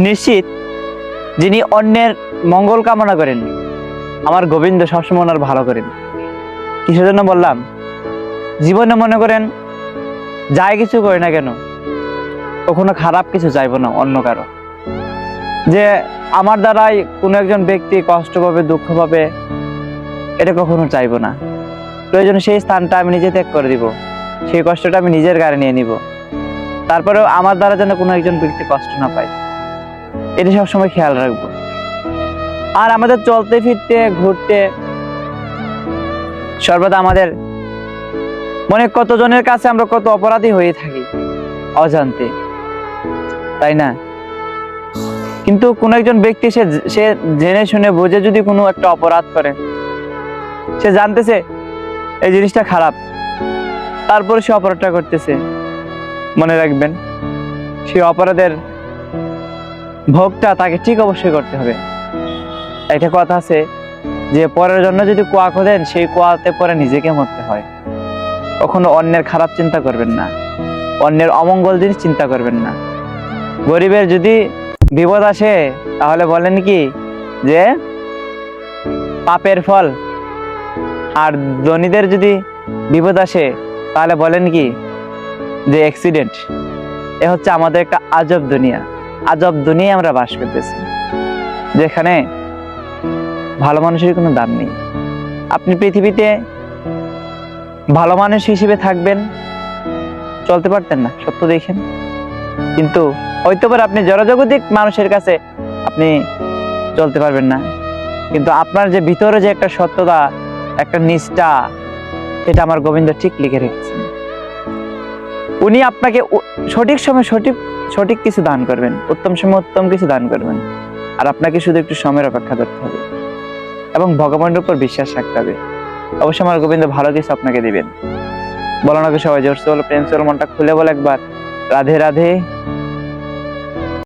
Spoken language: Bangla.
নিশ্চিত যিনি অন্যের মঙ্গল কামনা করেন, আমার গোবিন্দ সবসময় ওনার ভালো করেন। কিসের জন্য বললাম? জীবনে মনে করেন যাই কিছু করি না কেন, কখনো খারাপ কিছু চাইবো না অন্য কারো, যে আমার দ্বারাই কোনো একজন ব্যক্তি কষ্ট পাবে, দুঃখ পাবে, এটা কখনো চাইবো না। প্রয়োজনে সেই স্থানটা আমি নিজে ত্যাগ করে দিব, সেই কষ্টটা আমি নিজের গাড়ি নিয়ে নিব, তারপরেও আমার দ্বারা যেন কোনো একজন ব্যক্তি কষ্ট না পায়, এটা সবসময় খেয়াল রাখবো। আর আমাদের চলতে ফিরতে ঘুরতে সর্বদা আমাদের মনে কতজনের কাছে আমরা কত অপরাধী হয়ে থাকি অজান্তে, তাই না? কিন্তু কোন একজন ব্যক্তি সে জেনে শুনে বুঝে যদি কোনো একটা অপরাধ করে, সে জানতেছে এই জিনিসটা খারাপ, তারপরে সে অপরাধটা করতেছে, মনে রাখবেন সেই অপরাধের ভোগটা তাকে ঠিক অবশ্যই করতে হবে। একটা কথা আছে যে পরের জন্য যদি কুয়া খোঁদেন, সেই কুয়াতে পরে নিজেকে মরতে হয়। কখনো অন্যের খারাপ চিন্তা করবেন না, অন্যের অমঙ্গল জিনিস চিন্তা করবেন না। গরিবের যদি বিপদ আসে তাহলে বলেন কি যে পাপের ফল, আর ধনীদের যদি বিপদ আসে তাহলে বলেন কি যে অ্যাক্সিডেন্ট। এ হচ্ছে আমাদের একটা আজব দুনিয়া, আজব দুনিয়ায় আমরা বাস করতেছি, যেখানে ভালো মানুষের কোনো দাম নেই। আপনি পৃথিবীতে ভালো মানুষ হিসেবে থাকবেন, চলতে পারতেন না, সত্য দেখেন, কিন্তু হয়তো পারে আপনি জড়জাগতিক মানুষের কাছে আপনি চলতে পারবেন না, কিন্তু আপনার যে ভিতরে যে একটা সত্যতা, একটা নিষ্ঠা, সেটা আমার গোবিন্দ ঠিক লিখে রেখেছেন। উনি আপনাকে সঠিক সময় সঠিক কিছু দান করবেন, উত্তম সময় উত্তম কিছু দান করবেন, আর আপনাকে শুধু একটু সময়ের অপেক্ষা করতে হবে এবং ভগবানের উপর বিশ্বাস রাখতে হবে। অবশ্যই আমার গোবিন্দ ভালো কিছু আপনাকে দিবেন। বলো না সবাই জোরসে বলো, প্রেম সে বলো, মনটা খুলে বলো একবার রাধে রাধে।